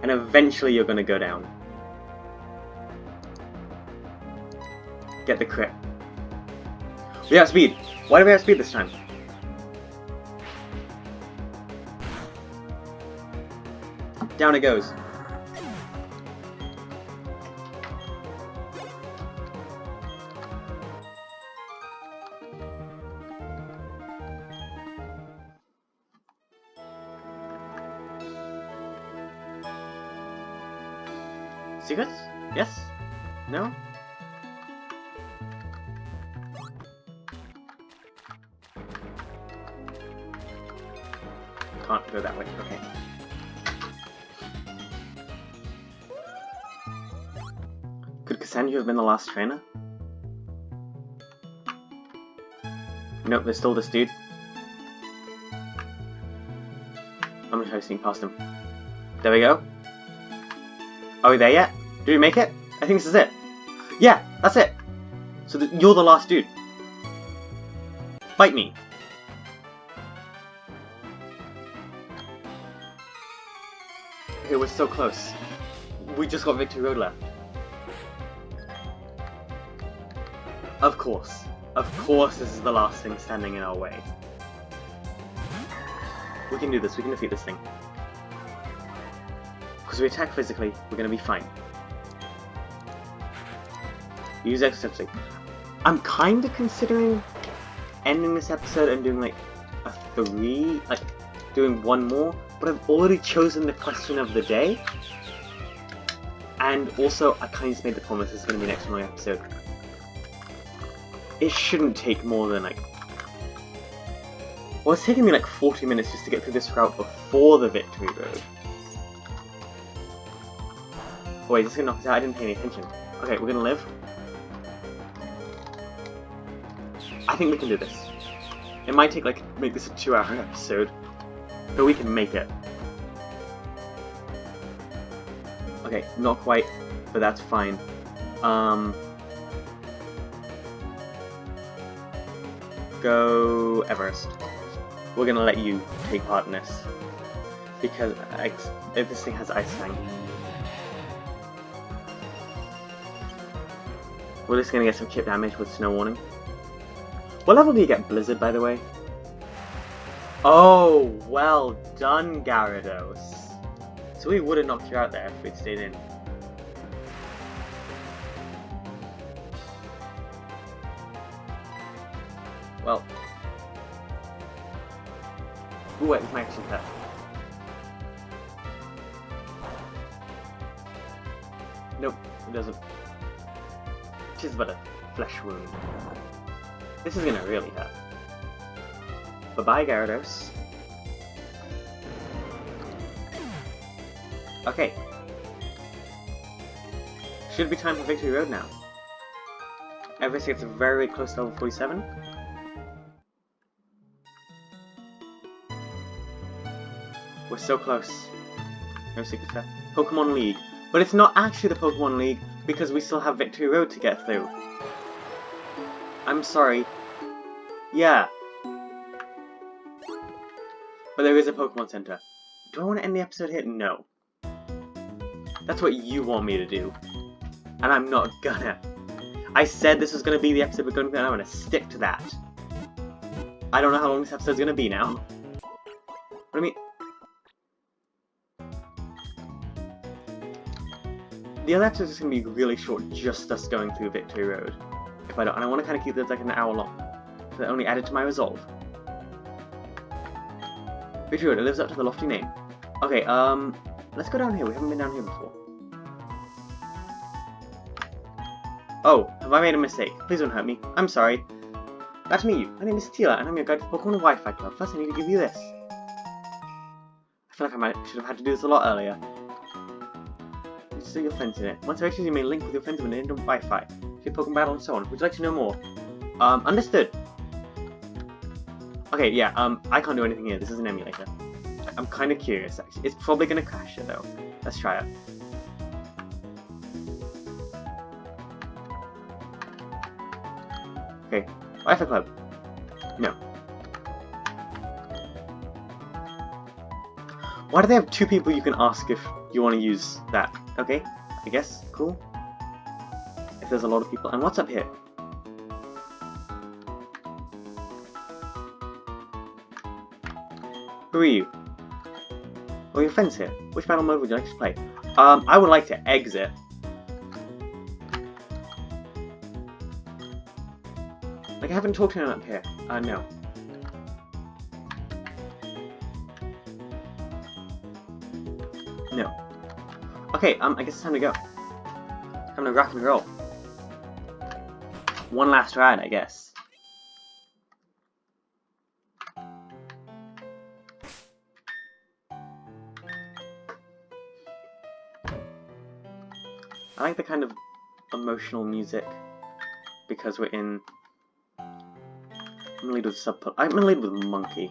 And eventually you're gonna go down. Get the crit. We have speed! Why do we have speed this time? Down it goes. Secrets? Yes? No? Can't go that way. Okay. Could Cassandra have been the last trainer? Nope, there's still this dude. I'm gonna try to sneak past him. There we go. Are we there yet? Did we make it? I think this is it. Yeah, that's it. So you're the last dude. Fight me. Okay, we're so close. We just got Victory Road left. Of course. Of course this is the last thing standing in our way. We can do this. We can defeat this thing. Because we attack physically, we're going to be fine. Use extensively. I'm kind of considering ending this episode and doing like a 3, like doing one more, but I've already chosen the question of the day. And also, I kind of just made the promise this is going to be next long episode. It shouldn't take more than like... Well, it's taking me like 40 minutes just to get through this route before the Victory Road. Oh wait, is this gonna knock us out? I didn't pay any attention. Okay, we're gonna live. I think we can do this. It might take like, make this a 2-hour episode, but we can make it. Okay, not quite, but that's fine. Go Everest. We're gonna let you take part in this. Because if this thing has Ice Fang. We're just gonna get some chip damage with Snow Warning. What level do you get Blizzard, by the way? Oh, well done, Gyarados. So we would have knocked you out there if we'd stayed in. Well. Ooh, wait, it's my action pet. Nope, it doesn't. Just but a flesh wound. This is gonna really hurt. Bye-bye, Gyarados. Okay. Should be time for Victory Road now. Everest gets very close to level 47. We're so close. No secret stuff. Pokemon League. But it's not actually the Pokemon League because we still have Victory Road to get through. I'm sorry. Yeah. But there is a Pokemon Center. Do I want to end the episode here? No. That's what you want me to do. And I'm not gonna. I said this was gonna be the episode we're gonna be, and I'm gonna stick to that. I don't know how long this episode's gonna be now. But I mean... The other episode's just gonna be really short, just us going through Victory Road. If I don't, and I want to kind of keep this like an hour long. So that only added to my resolve. Victory Road, it lives up to the lofty name. Okay, let's go down here. We haven't been down here before. Oh, have I made a mistake? Please don't hurt me. I'm sorry. Glad to meet you. My name is Tila, and I'm your guide to Pokemon Wi-Fi Club. First, I need to give you this. I feel like I should have had to do this a lot earlier. Register your friends in it. Once registered, you may link with your friends with an internet Wi-Fi. Your Pokemon battle and so on. Would you like to know more? Understood. Okay, yeah, I can't do anything here. This is an emulator. I'm kind of curious, actually. It's probably going to crash it, though. Let's try it. Okay, Wi-Fi Club. No. Why do they have 2 people you can ask if you want to use that? Okay, I guess. Cool. If there's a lot of people. And what's up here? Who are you? Oh, your friend's here. Which battle mode would you like to play? I would like to exit. Like, I haven't talked to anyone up here. No. No. Okay, I guess it's time to go. Time Time to rock and roll. One last ride, I guess. I like the kind of emotional music because we're in. I'm gonna lead with subplot. I'm gonna lead with Monkey.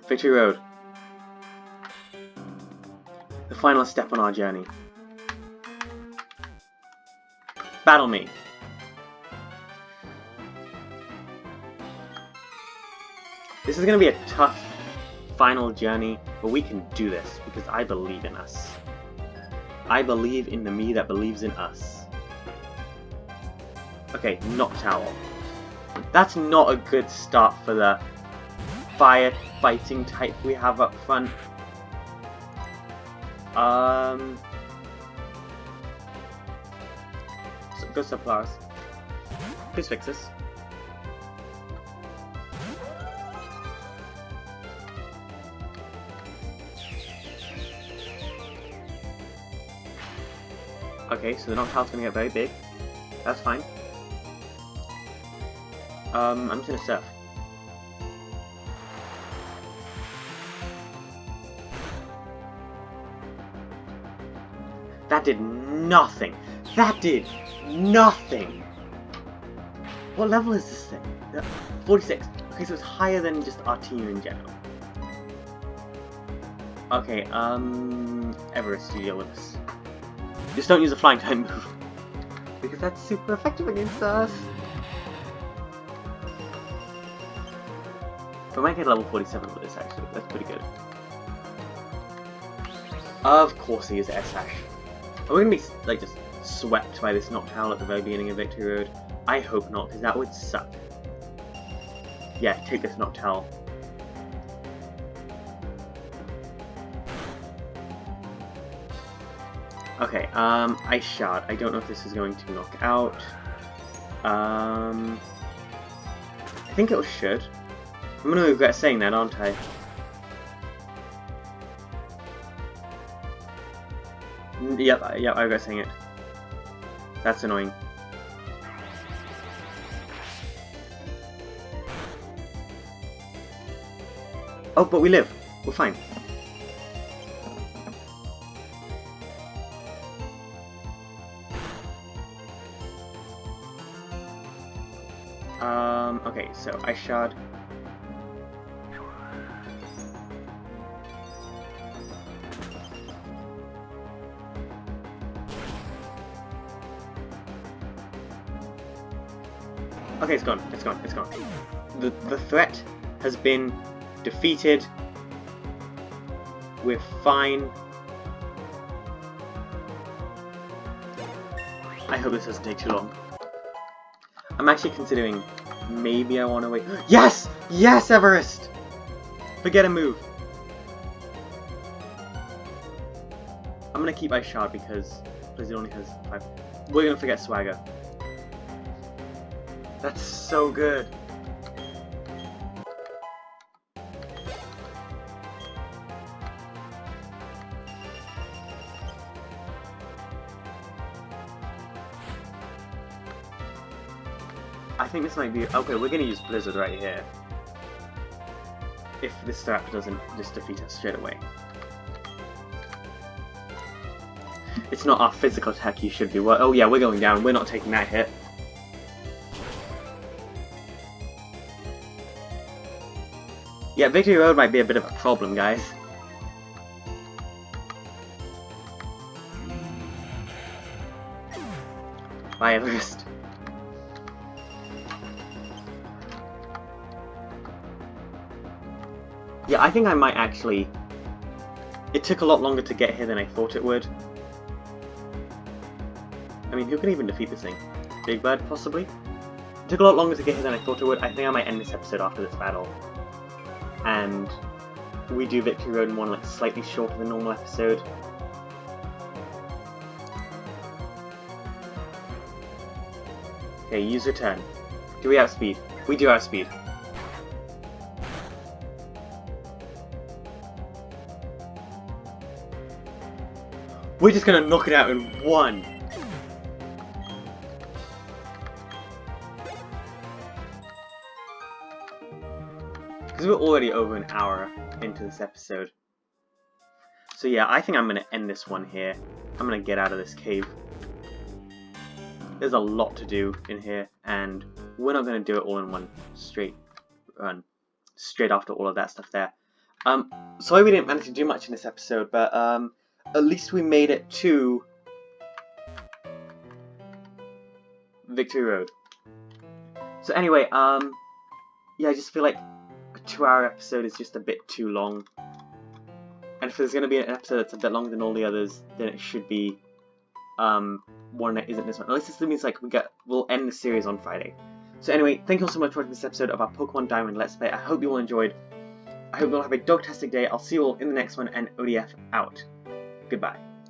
Victory Road. The final step on our journey. Battle me. This is going to be a tough final journey, but we can do this because I believe in us. I believe in the me that believes in us. Okay, knocked owl. That's not a good start for the firefighting type we have up front. So go suppliers. Please fix this. Okay, so the knocktown's gonna get very big. That's fine. I'm just gonna surf. That did nothing. That did nothing. What level is this thing? 46. Okay, so it's higher than just our team in general. Okay, Everest, you deal with this. Just don't use a flying type move. Because that's super effective against us. We might get level 47 with this actually. That's pretty good. Of course he is S-Hash. Are we gonna be like just swept by this knocked owl at the very beginning of Victory Road? I hope not, because that would suck. Yeah, take this knocked owl. Okay, Ice Shard. I don't know if this is going to knock out. I think it should. I'm gonna regret saying that, aren't I? Yep, I regret saying it. That's annoying. Oh, but we live. We're fine. Okay, so Ice Shard. Okay, it's gone. It's gone. It's gone. The threat has been defeated. We're fine. I hope this doesn't take too long. I'm actually considering maybe I want to wait. Yes! Yes, Everest! Forget a move. I'm gonna keep Ice Shard because Blizzard only has 5. We're gonna forget Swagger. That's so good. I think this might be... Okay, we're gonna use Blizzard right here. If this threat doesn't just defeat us straight away. It's not our physical attack you should be... Oh yeah, we're going down. We're not taking that hit. Yeah, Victory Road might be a bit of a problem, guys. Bye, Everest. Yeah, I think I might actually... It took a lot longer to get here than I thought it would. I mean, who can even defeat this thing? Big Bird, possibly? It took a lot longer to get here than I thought it would. I think I might end this episode after this battle. And we do Victory Road in one like slightly shorter than normal episode. Okay, use return. Do we outspeed? We do outspeed. We're just gonna knock it out in one. Because we're already over an hour into this episode. So yeah, I think I'm gonna end this one here. I'm gonna get out of this cave. There's a lot to do in here, and we're not gonna do it all in one straight run. Straight after all of that stuff there. Sorry we didn't manage to do much in this episode, but at least we made it to Victory Road. So anyway, yeah, I just feel like a 2-hour episode is just a bit too long. And if there's going to be an episode that's a bit longer than all the others, then it should be one that isn't this one. At least this means like we'll end the series on Friday. So anyway, thank you all so much for watching this episode of our Pokemon Diamond Let's Play. I hope you all enjoyed. I hope you all have a dog-tastic day. I'll see you all in the next one, and ODF out. Goodbye.